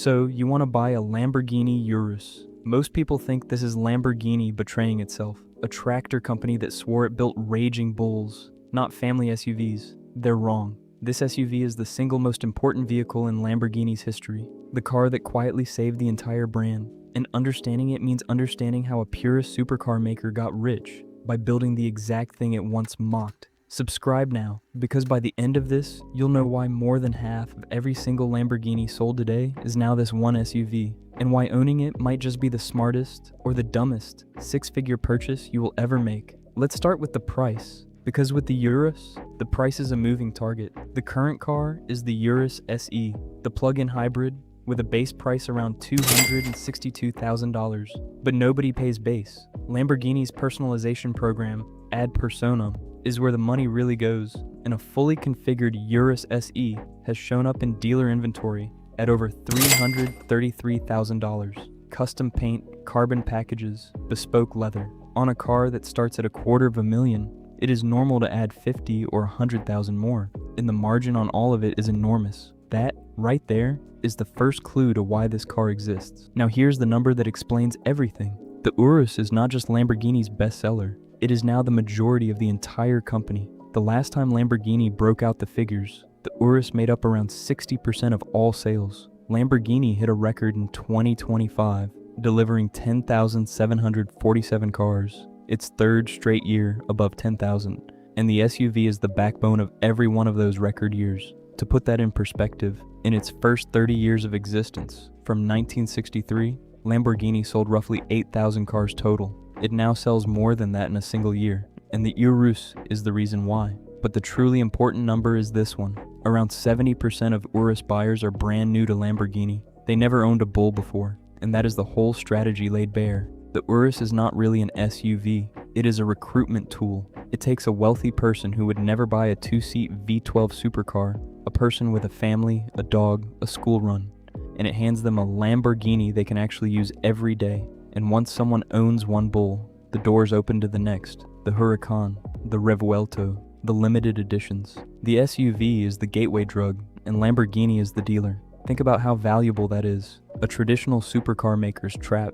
So, you want to buy a Lamborghini Urus. Most people think this is Lamborghini betraying itself, a tractor company that swore it built raging bulls, not family SUVs. They're wrong. This SUV is the single most important vehicle in Lamborghini's history, the car that quietly saved the entire brand. And understanding it means understanding how a purist supercar maker got rich by building the exact thing it once mocked. Subscribe now, because by the end of this, you'll know why more than half of every single Lamborghini sold today is now this one SUV, and why owning it might just be the smartest or the dumbest six-figure purchase you will ever make. Let's start with the price, because with the Urus, the price is a moving target. The current car is the Urus SE, the plug-in hybrid with a base price around $262,000. But nobody pays base. Lamborghini's personalization program, Ad Personam, is where the money really goes, and a fully configured Urus SE has shown up in dealer inventory at over $333,000. Custom paint, carbon packages, bespoke leather. On a car that starts at $250,000, it is normal to add 50 or 100,000 more, and the margin on all of it is enormous. That, right there, is the first clue to why this car exists. Now here's the number that explains everything. The Urus is not just Lamborghini's bestseller, it is now the majority of the entire company. The last time Lamborghini broke out the figures, the Urus made up around 60% of all sales. Lamborghini hit a record in 2025, delivering 10,747 cars, its third straight year above 10,000, and the SUV is the backbone of every one of those record years. To put that in perspective, in its first 30 years of existence, from 1963, Lamborghini sold roughly 8,000 cars total. It now sells more than that in a single year, and the Urus is the reason why. But the truly important number is this one. Around 70% of Urus buyers are brand new to Lamborghini. They never owned a bull before, and that is the whole strategy laid bare. The Urus is not really an SUV, it is a recruitment tool. It takes a wealthy person who would never buy a two-seat V12 supercar, a person with a family, a dog, a school run, and it hands them a Lamborghini they can actually use every day. And once someone owns one bull, the doors open to the next, the Huracan, the Revuelto, the limited editions. The SUV is the gateway drug, and Lamborghini is the dealer. Think about how valuable that is. A traditional supercar maker's trap.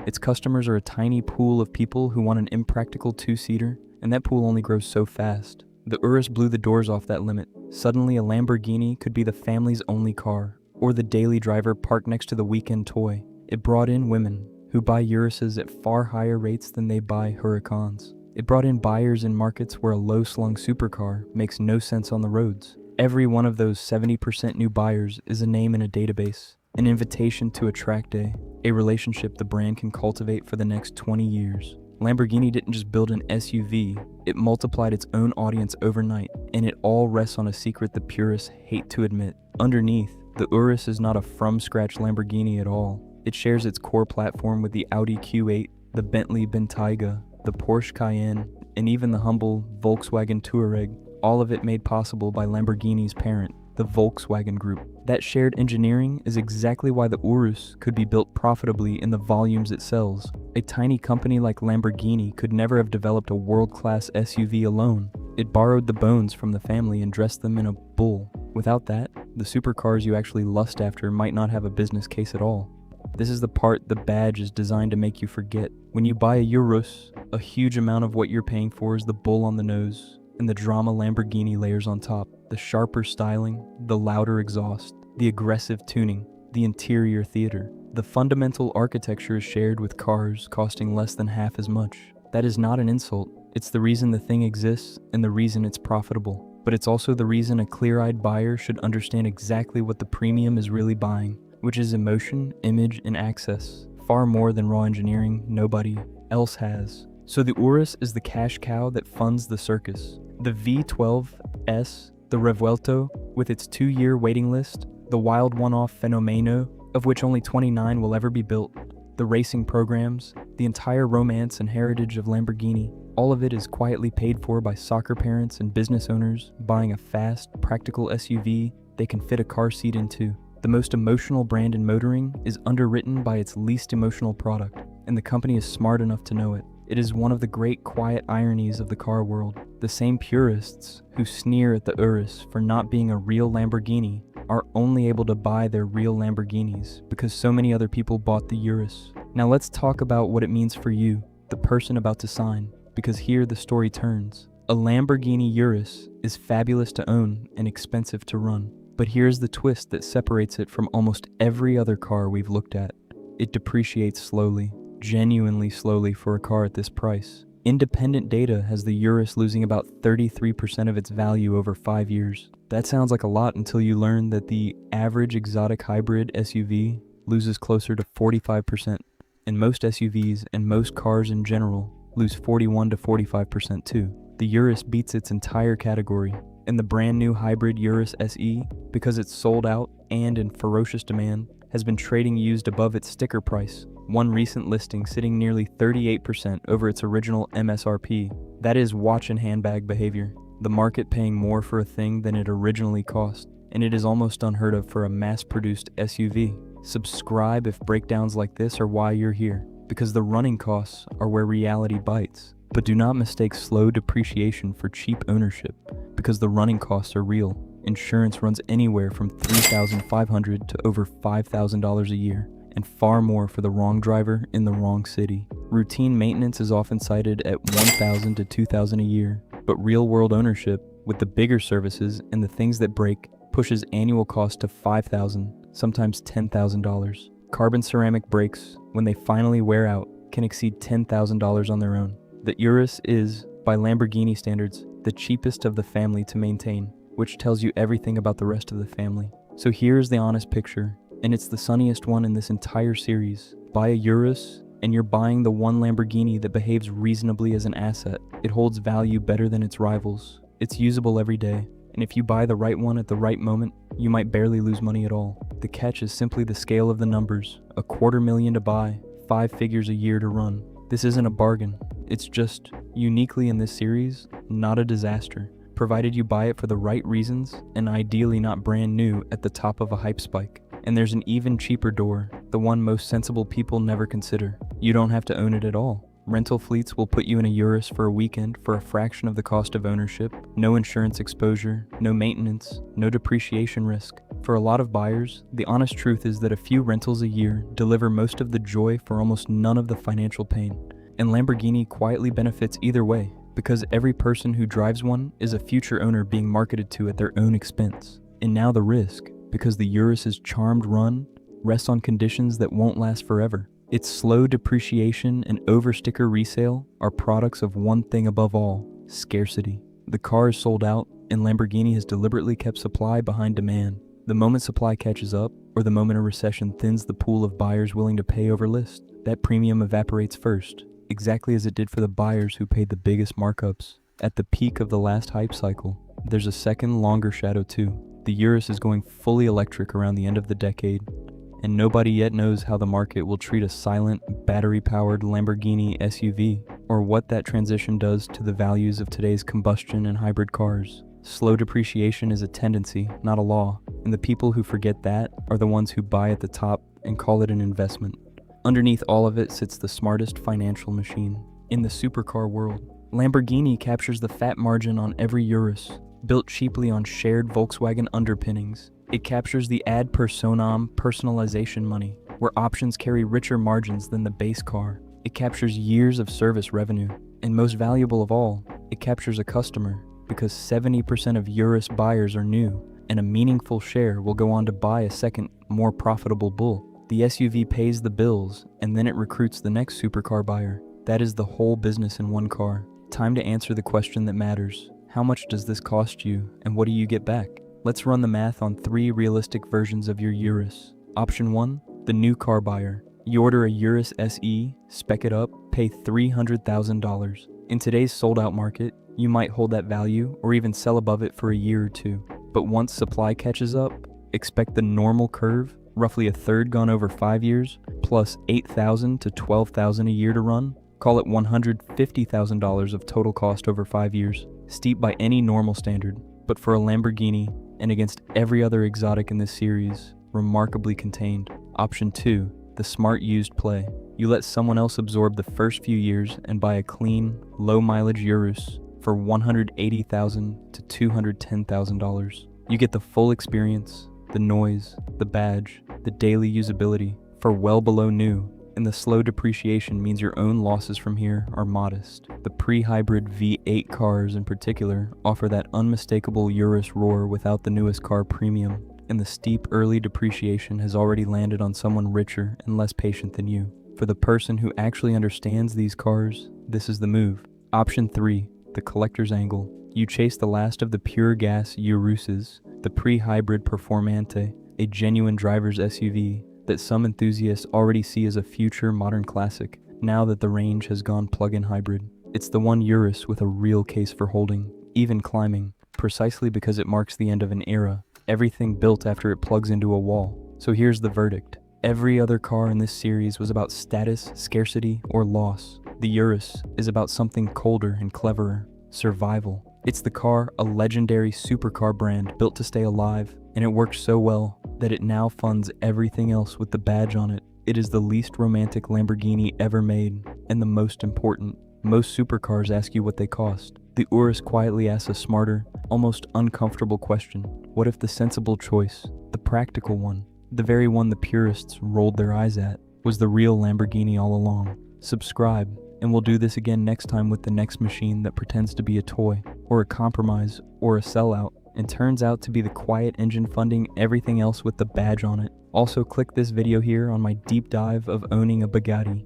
Its customers are a tiny pool of people who want an impractical two-seater, and that pool only grows so fast. The Urus blew the doors off that limit. Suddenly, a Lamborghini could be the family's only car, or the daily driver parked next to the weekend toy. It brought in women, who buy Uruses at far higher rates than they buy Huracans. It brought in buyers in markets where a low-slung supercar makes no sense on the roads. Every one of those 70% new buyers is a name in a database, an invitation to a track day, a relationship the brand can cultivate for the next 20 years. Lamborghini didn't just build an SUV, it multiplied its own audience overnight, and it all rests on a secret the purists hate to admit. Underneath, the Urus is not a from-scratch Lamborghini at all. It shares its core platform with the Audi Q8, the Bentley Bentayga, the Porsche Cayenne, and even the humble Volkswagen Touareg, all of it made possible by Lamborghini's parent, the Volkswagen Group. That shared engineering is exactly why the Urus could be built profitably in the volumes it sells. A tiny company like Lamborghini could never have developed a world-class SUV alone. It borrowed the bones from the family and dressed them in a bull. Without that, the supercars you actually lust after might not have a business case at all. This is the part the badge is designed to make you forget. When you buy a Urus, a huge amount of what you're paying for is the bull on the nose, and the drama Lamborghini layers on top. The sharper styling, the louder exhaust, the aggressive tuning, the interior theater. The fundamental architecture is shared with cars costing less than half as much. That is not an insult. It's the reason the thing exists and the reason it's profitable. But it's also the reason a clear-eyed buyer should understand exactly what the premium is really buying, which is emotion, image, and access. Far more than raw engineering nobody else has. So the Urus is the cash cow that funds the circus. The V12S, the Revuelto, with its 2-year waiting list, the wild one-off Fenomeno, of which only 29 will ever be built, the racing programs, the entire romance and heritage of Lamborghini, all of it is quietly paid for by soccer parents and business owners buying a fast, practical SUV they can fit a car seat into. The most emotional brand in motoring is underwritten by its least emotional product, and the company is smart enough to know it. It is one of the great quiet ironies of the car world. The same purists who sneer at the Urus for not being a real Lamborghini are only able to buy their real Lamborghinis because so many other people bought the Urus. Now let's talk about what it means for you, the person about to sign, because here the story turns. A Lamborghini Urus is fabulous to own and expensive to run. But here's the twist that separates it from almost every other car we've looked at. It depreciates slowly, genuinely slowly for a car at this price. Independent data has the Urus losing about 33% of its value over 5 years. That sounds like a lot until you learn that the average exotic hybrid SUV loses closer to 45%, and most SUVs and most cars in general lose 41 to 45% too. The Urus beats its entire category, and the brand new hybrid Urus SE, because it's sold out and in ferocious demand, has been trading used above its sticker price, one recent listing sitting nearly 38% over its original MSRP. That is watch and handbag behavior, the market paying more for a thing than it originally cost, and it is almost unheard of for a mass-produced SUV. Subscribe if breakdowns like this are why you're here, because the running costs are where reality bites. But do not mistake slow depreciation for cheap ownership, because the running costs are real. Insurance runs anywhere from $3,500 to over $5,000 a year, and far more for the wrong driver in the wrong city. Routine maintenance is often cited at $1,000 to $2,000 a year, but real-world ownership, with the bigger services and the things that break, pushes annual cost to $5,000, sometimes $10,000. Carbon ceramic brakes, when they finally wear out, can exceed $10,000 on their own. The Urus is, by Lamborghini standards, the cheapest of the family to maintain, which tells you everything about the rest of the family. So here's the honest picture, and it's the sunniest one in this entire series. Buy a Urus, and you're buying the one Lamborghini that behaves reasonably as an asset. It holds value better than its rivals. It's usable every day, and if you buy the right one at the right moment, you might barely lose money at all. The catch is simply the scale of the numbers. $250,000 to buy, 5 figures a year to run. This isn't a bargain. It's just, uniquely in this series, not a disaster, provided you buy it for the right reasons and ideally not brand new at the top of a hype spike. And there's an even cheaper door, the one most sensible people never consider. You don't have to own it at all. Rental fleets will put you in a Urus for a weekend for a fraction of the cost of ownership, no insurance exposure, no maintenance, no depreciation risk. For a lot of buyers, the honest truth is that a few rentals a year deliver most of the joy for almost none of the financial pain. And Lamborghini quietly benefits either way, because every person who drives one is a future owner being marketed to at their own expense. And now the risk, because the Urus's charmed run rests on conditions that won't last forever. Its slow depreciation and over-sticker resale are products of one thing above all: scarcity. The car is sold out, and Lamborghini has deliberately kept supply behind demand. The moment supply catches up, or the moment a recession thins the pool of buyers willing to pay over list, that premium evaporates first, exactly as it did for the buyers who paid the biggest markups. At the peak of the last hype cycle, there's a second, longer shadow too. The Urus is going fully electric around the end of the decade, and nobody yet knows how the market will treat a silent, battery-powered Lamborghini SUV, or what that transition does to the values of today's combustion and hybrid cars. Slow depreciation is a tendency, not a law, and the people who forget that are the ones who buy at the top and call it an investment. Underneath all of it sits the smartest financial machine. In the supercar world, Lamborghini captures the fat margin on every Urus, built cheaply on shared Volkswagen underpinnings. It captures the ad personam personalization money, where options carry richer margins than the base car. It captures years of service revenue, and most valuable of all, it captures a customer, because 70% of Urus buyers are new, and a meaningful share will go on to buy a second, more profitable bull. The SUV pays the bills, and then it recruits the next supercar buyer. That is the whole business in one car. Time to answer the question that matters. How much does this cost you, and what do you get back? Let's run the math on 3 realistic versions of your Urus. Option 1, the new car buyer. You order a Urus SE, spec it up, pay $300,000. In today's sold-out market, you might hold that value or even sell above it for a year or two. But once supply catches up, expect the normal curve, roughly a third gone over 5 years, plus $8,000 to $12,000 a year to run. Call it $150,000 of total cost over 5 years. Steep by any normal standard, but for a Lamborghini, and against every other exotic in this series, remarkably contained. Option 2, the smart used play. You let someone else absorb the first few years and buy a clean, low-mileage Urus for $180,000 to $210,000. You get the full experience, the noise, the badge, the daily usability, for well below new, and the slow depreciation means your own losses from here are modest. The pre-hybrid V8 cars in particular offer that unmistakable Urus roar without the newest car premium, and the steep early depreciation has already landed on someone richer and less patient than you. For the person who actually understands these cars, this is the move. Option 3, the collector's angle. You chase the last of the pure gas Uruses, the pre-hybrid Performante, a genuine driver's SUV that some enthusiasts already see as a future modern classic, now that the range has gone plug-in hybrid. It's the one Urus with a real case for holding, even climbing, precisely because it marks the end of an era, everything built after it plugs into a wall. So here's the verdict. Every other car in this series was about status, scarcity, or loss. The Urus is about something colder and cleverer, survival. It's the car, a legendary supercar brand built to stay alive, and it works so well that it now funds everything else with the badge on it. It is the least romantic Lamborghini ever made, and the most important. Most supercars ask you what they cost. The Urus quietly asks a smarter, almost uncomfortable question. What if the sensible choice, the practical one, the very one the purists rolled their eyes at, was the real Lamborghini all along? Subscribe, and we'll do this again next time with the next machine that pretends to be a toy, or a compromise, or a sellout, and turns out to be the quiet engine funding everything else with the badge on it. Also, click this video here on my deep dive of owning a Bugatti.